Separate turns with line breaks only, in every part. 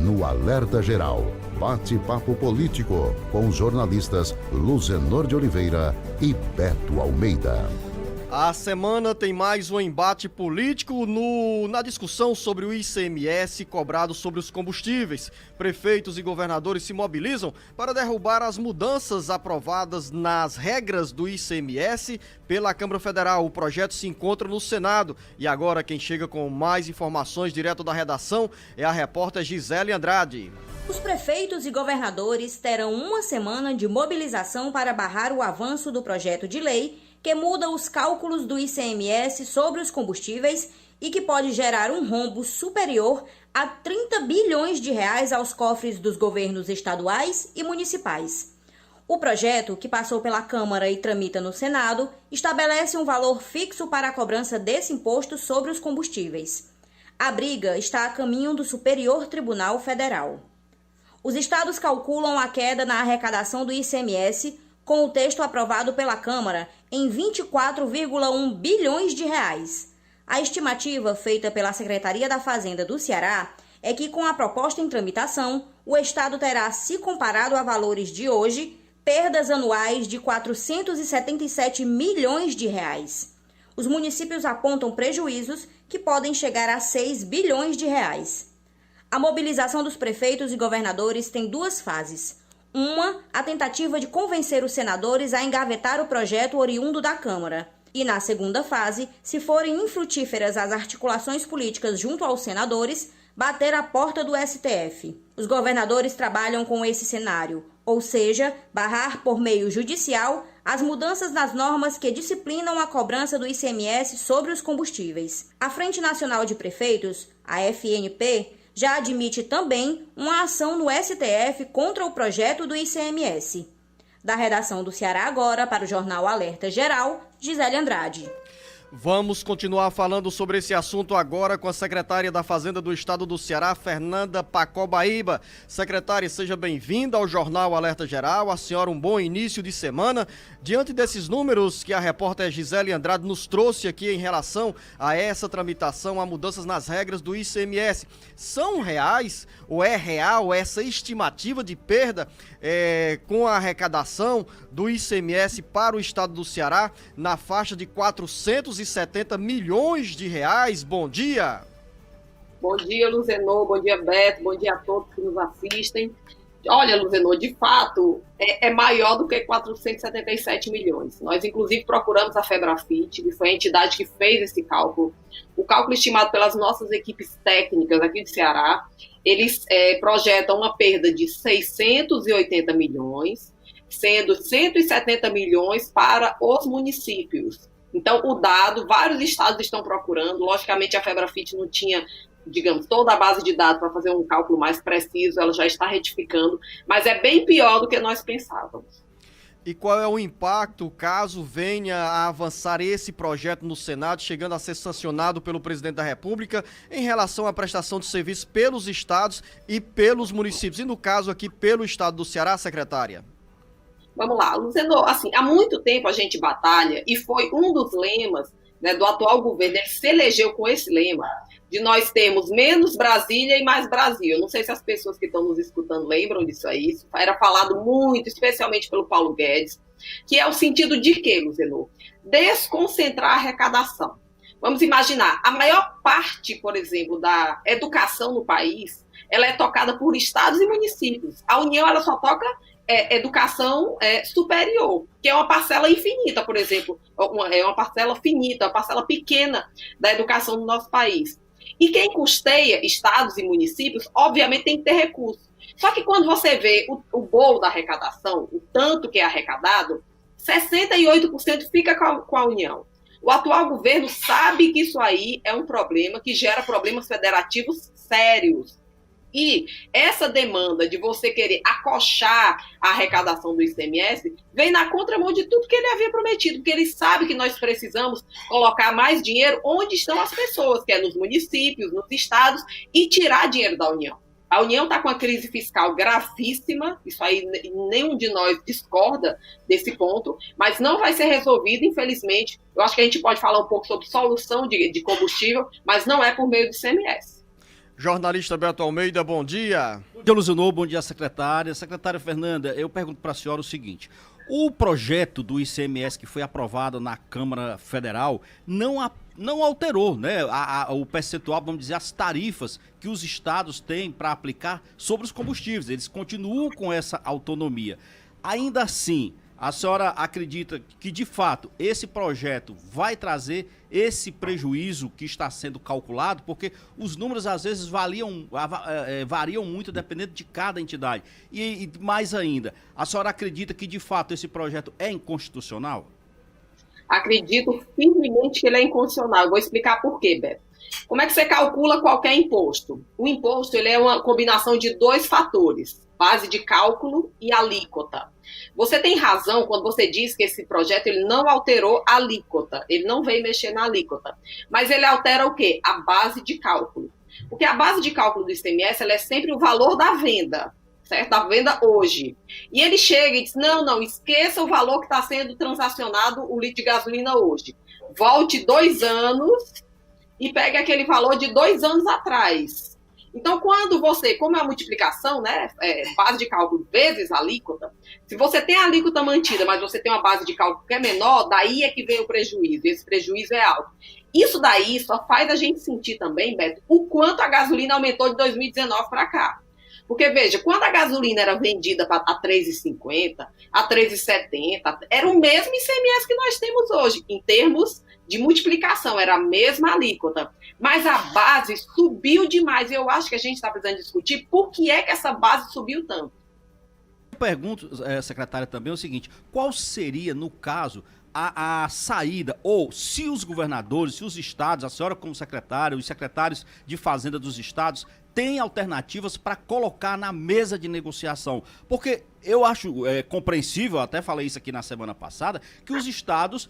no Alerta Geral. Bate-papo político com os jornalistas Luzenor de Oliveira e Beto Almeida.
A semana tem mais um embate político na discussão sobre o ICMS cobrado sobre os combustíveis. Prefeitos e governadores se mobilizam para derrubar as mudanças aprovadas nas regras do ICMS pela Câmara Federal. O projeto se encontra no Senado. E agora quem chega com mais informações direto da redação é a repórter Gisele Andrade.
Os prefeitos e governadores terão uma semana de mobilização para barrar o avanço do projeto de lei que muda os cálculos do ICMS sobre os combustíveis e que pode gerar um rombo superior a 30 bilhões de reais aos cofres dos governos estaduais e municipais. O projeto, que passou pela Câmara e tramita no Senado, estabelece um valor fixo para a cobrança desse imposto sobre os combustíveis. A briga está a caminho do Superior Tribunal Federal. Os estados calculam a queda na arrecadação do ICMS com o texto aprovado pela Câmara em 24,1 bilhões de reais. A estimativa feita pela Secretaria da Fazenda do Ceará é que, com a proposta em tramitação, o Estado terá, se comparado a valores de hoje, perdas anuais de 477 milhões de reais. Os municípios apontam prejuízos que podem chegar a 6 bilhões de reais. A mobilização dos prefeitos e governadores tem duas fases. Uma, a tentativa de convencer os senadores a engavetar o projeto oriundo da Câmara. E na segunda fase, se forem infrutíferas as articulações políticas junto aos senadores, bater a porta do STF. Os governadores trabalham com esse cenário, ou seja, barrar por meio judicial as mudanças nas normas que disciplinam a cobrança do ICMS sobre os combustíveis. A Frente Nacional de Prefeitos, a FNP, já admite também uma ação no STF contra o projeto do ICMS. Da redação do Ceará Agora, para o Jornal Alerta Geral, Gisele Andrade.
Vamos continuar falando sobre esse assunto agora com a secretária da Fazenda do Estado do Ceará, Fernanda Pacobaíba. Secretária, seja bem-vinda ao Jornal Alerta Geral. A senhora, um bom início de semana. Diante desses números que a repórter Gisele Andrade nos trouxe aqui em relação a essa tramitação, a mudanças nas regras do ICMS, são reais ou é real essa estimativa de perda com a arrecadação do ICMS para o Estado do Ceará na faixa de 470 milhões de reais? Bom dia!
Bom dia, Luzenor, bom dia, Beto, bom dia a todos que nos assistem. Olha, Luzenor, de fato, é maior do que 477 milhões. Nós, inclusive, procuramos a Febrafit, que foi a entidade que fez esse cálculo. O cálculo estimado pelas nossas equipes técnicas aqui de Ceará, eles projetam uma perda de 680 milhões, sendo 170 milhões para os municípios. Então, o dado, vários estados estão procurando. Logicamente, a Febrafit não tinha, digamos, toda a base de dados para fazer um cálculo mais preciso, ela já está retificando, mas é bem pior do que nós pensávamos.
E qual é o impacto caso venha a avançar esse projeto no Senado, chegando a ser sancionado pelo presidente da República, em relação à prestação de serviços pelos estados e pelos municípios, e no caso aqui pelo estado do Ceará, secretária?
Vamos lá, Luzenor, assim, há muito tempo a gente batalha, e foi um dos lemas, né, do atual governo, ele se elegeu com esse lema, de nós termos menos Brasília e mais Brasil. Eu não sei se as pessoas que estão nos escutando lembram disso aí, isso era falado muito, especialmente pelo Paulo Guedes, que é o sentido de quê, Luzenor? Desconcentrar a arrecadação. Vamos imaginar, a maior parte, por exemplo, da educação no país, ela é tocada por estados e municípios. A União, ela só toca educação superior, que é uma parcela infinita, por exemplo, é uma parcela finita, uma parcela pequena da educação do nosso país. E quem custeia estados e municípios, obviamente, tem que ter recursos. Só que quando você vê o bolo da arrecadação, o tanto que é arrecadado, 68% fica com a União. O atual governo sabe que isso aí é um problema que gera problemas federativos sérios. E essa demanda de você querer acochar a arrecadação do ICMS vem na contramão de tudo que ele havia prometido, porque ele sabe que nós precisamos colocar mais dinheiro onde estão as pessoas, que é nos municípios, nos estados, e tirar dinheiro da União. A União está com uma crise fiscal gravíssima, isso aí nenhum de nós discorda desse ponto, mas não vai ser resolvido, infelizmente. Eu acho que a gente pode falar um pouco sobre solução de combustível, mas não é por meio do ICMS.
Jornalista Beto Almeida, bom dia.
Bom dia, Luzenor, bom dia, secretária. Secretária Fernanda, eu pergunto para a senhora o seguinte: o projeto do ICMS que foi aprovado na Câmara Federal não alterou, né, o percentual, vamos dizer, as tarifas que os estados têm para aplicar sobre os combustíveis. Eles continuam com essa autonomia. Ainda assim, a senhora acredita que, de fato, esse projeto vai trazer esse prejuízo que está sendo calculado? Porque os números, às vezes, variam muito dependendo de cada entidade. E mais ainda, a senhora acredita que, de fato, esse projeto é inconstitucional?
Acredito firmemente que ele é inconstitucional. Eu vou explicar por quê, Beto. Como é que você calcula qualquer imposto? O imposto ele é uma combinação de dois fatores: base de cálculo e alíquota. Você tem razão quando você diz que esse projeto ele não alterou a alíquota, ele não veio mexer na alíquota, mas ele altera o quê? A base de cálculo. Porque a base de cálculo do ICMS ela é sempre o valor da venda, certo? Da venda hoje. E ele chega e diz, não, esqueça o valor que está sendo transacionado o litro de gasolina hoje. Volte 2 anos e pegue aquele valor de 2 anos atrás. Então, quando você, como é a multiplicação, né, base de cálculo vezes alíquota, se você tem a alíquota mantida, mas você tem uma base de cálculo que é menor, daí é que vem o prejuízo, esse prejuízo é alto. Isso daí só faz a gente sentir também, Beto, o quanto a gasolina aumentou de 2019 para cá. Porque, veja, quando a gasolina era vendida a R$ 3,50, a R$ 3,70, era o mesmo ICMS que nós temos hoje, em termos de multiplicação, era a mesma alíquota. Mas a base subiu demais e eu acho que a gente está precisando discutir por que é que essa base subiu tanto.
Eu pergunto, secretária, também o seguinte: qual seria, no caso, a saída, ou se os governadores, se os estados, a senhora como secretária, os secretários de Fazenda dos estados, têm alternativas para colocar na mesa de negociação? Porque eu acho compreensível, até falei isso aqui na semana passada, que os estados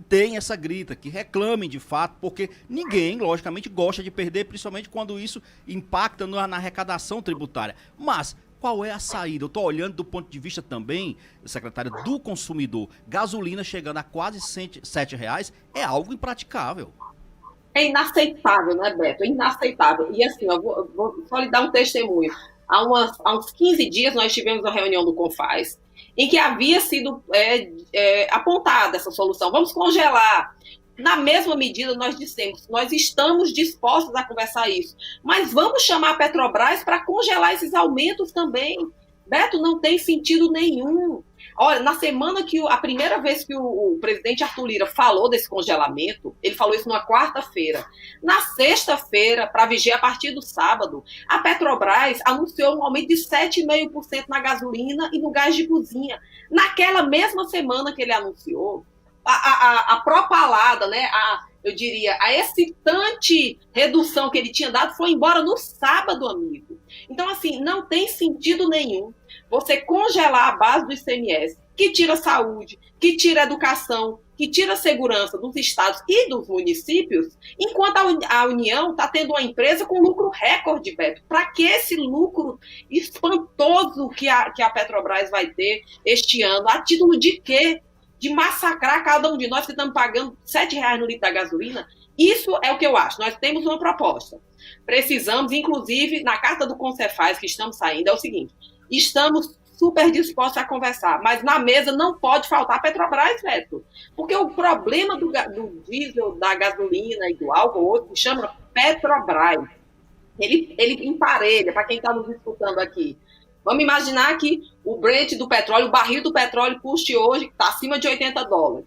têm essa grita, que reclamem de fato, porque ninguém, logicamente, gosta de perder, principalmente quando isso impacta na arrecadação tributária. Mas qual é a saída? Eu estou olhando do ponto de vista também, secretário, do consumidor. Gasolina chegando a quase R$7 é algo impraticável.
É inaceitável, né, Beto? É inaceitável. E assim, eu vou só lhe dar um testemunho. Há uns 15 dias nós tivemos uma reunião do CONFAZ, em que havia sido apontada essa solução. Vamos congelar. Na mesma medida, nós dissemos, nós estamos dispostos a conversar isso, mas vamos chamar a Petrobras para congelar esses aumentos também. Beto, não tem sentido nenhum. Olha, na semana a primeira vez que o presidente Arthur Lira falou desse congelamento, ele falou isso numa quarta-feira. Na sexta-feira, para vigiar a partir do sábado, a Petrobras anunciou um aumento de 7,5% na gasolina e no gás de cozinha. Naquela mesma semana que ele anunciou, a propalada, né, eu diria, a excitante redução que ele tinha dado foi embora no sábado, amigo. Então, assim, não tem sentido nenhum você congelar a base do ICMS, que tira saúde, que tira educação, que tira segurança dos estados e dos municípios, enquanto a União está tendo uma empresa com lucro recorde, Beto. Para que esse lucro espantoso que a Petrobras vai ter este ano? A título de quê? De massacrar cada um de nós que estamos pagando R$7 no litro da gasolina? Isso é o que eu acho. Nós temos uma proposta. Precisamos, inclusive, na carta do Concefaz que estamos saindo, é o seguinte: estamos super dispostos a conversar, mas na mesa não pode faltar a Petrobras, Beto. Porque o problema do diesel, da gasolina e do álcool hoje se chama Petrobras. Ele emparelha, para quem está nos escutando aqui. Vamos imaginar que o Brent do petróleo, o barril do petróleo custe hoje, está acima de $80.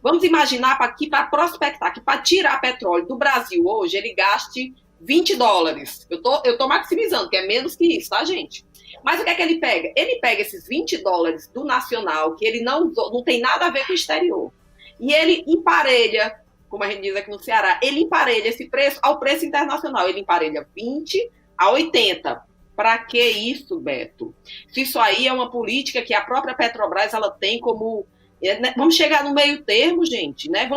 Vamos imaginar que para prospectar, que para tirar petróleo do Brasil hoje, ele gaste $20. Eu estou maximizando, que é menos que isso, tá, gente? Mas o que é que ele pega? Ele pega esses $20 do nacional, que ele não tem nada a ver com o exterior, e ele emparelha, como a gente diz aqui no Ceará, ele emparelha esse preço ao preço internacional. Ele emparelha 20 a 80. Para que isso, Beto? Se isso aí é uma política que a própria Petrobras ela tem como... Vamos chegar no meio termo, gente, né?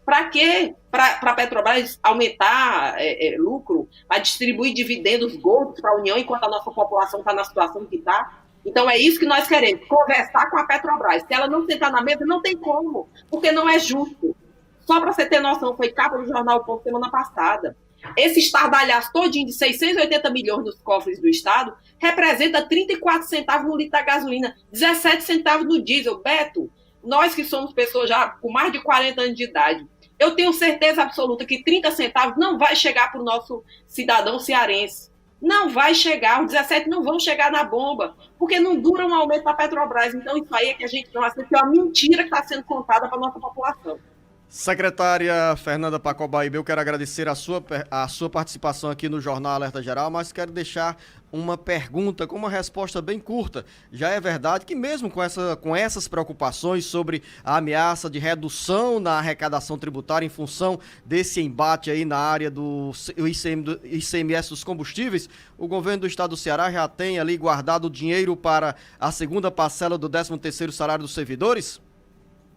Para quê? Para a Petrobras aumentar lucro, para distribuir dividendos gordos para a União, enquanto a nossa população está na situação que está? Então é isso que nós queremos, conversar com a Petrobras. Se ela não sentar na mesa, não tem como, porque não é justo. Só para você ter noção, foi capa do jornal O Povo semana passada. Esse estardalhaço todinho de 680 milhões nos cofres do Estado representa 34 centavos no litro da gasolina, 17 centavos no diesel. Beto, nós que somos pessoas já com mais de 40 anos de idade, eu tenho certeza absoluta que 30 centavos não vai chegar para o nosso cidadão cearense. Não vai chegar, os 17 não vão chegar na bomba, porque não dura um aumento da Petrobras. Então, isso aí é que a gente não aceita, que é uma mentira que está sendo contada para a nossa população.
Secretária Fernanda Pacobaíba, eu quero agradecer a sua participação aqui no Jornal Alerta Geral, mas quero deixar uma pergunta com uma resposta bem curta. Já é verdade que mesmo com essas preocupações sobre a ameaça de redução na arrecadação tributária em função desse embate aí na área do ICMS dos combustíveis, o governo do estado do Ceará já tem ali guardado dinheiro para a segunda parcela do 13º salário dos servidores?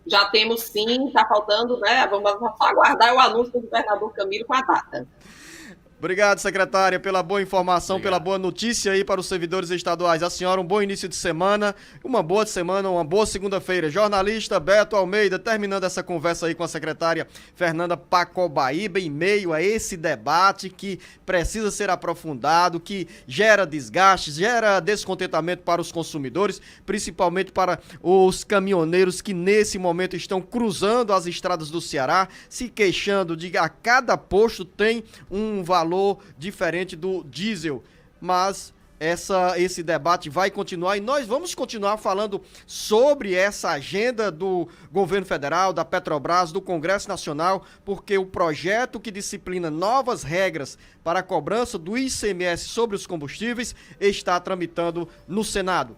Já temos sim, está faltando, né? Vamos aguardar o anúncio do governador Camilo com a data.
Obrigado, secretária, pela boa informação, pela boa notícia aí para os servidores estaduais. A senhora, um bom início de semana, uma boa segunda-feira. Jornalista Beto Almeida, terminando essa conversa aí com a secretária Fernanda Pacobaíba, em meio a esse debate que precisa ser aprofundado, que gera desgastes, gera descontentamento para os consumidores, principalmente para os caminhoneiros que nesse momento estão cruzando as estradas do Ceará, se queixando de que a cada posto tem um valor diferente do diesel, mas esse debate vai continuar e nós vamos continuar falando sobre essa agenda do governo federal, da Petrobras, do Congresso Nacional, porque o projeto que disciplina novas regras para a cobrança do ICMS sobre os combustíveis está tramitando no Senado.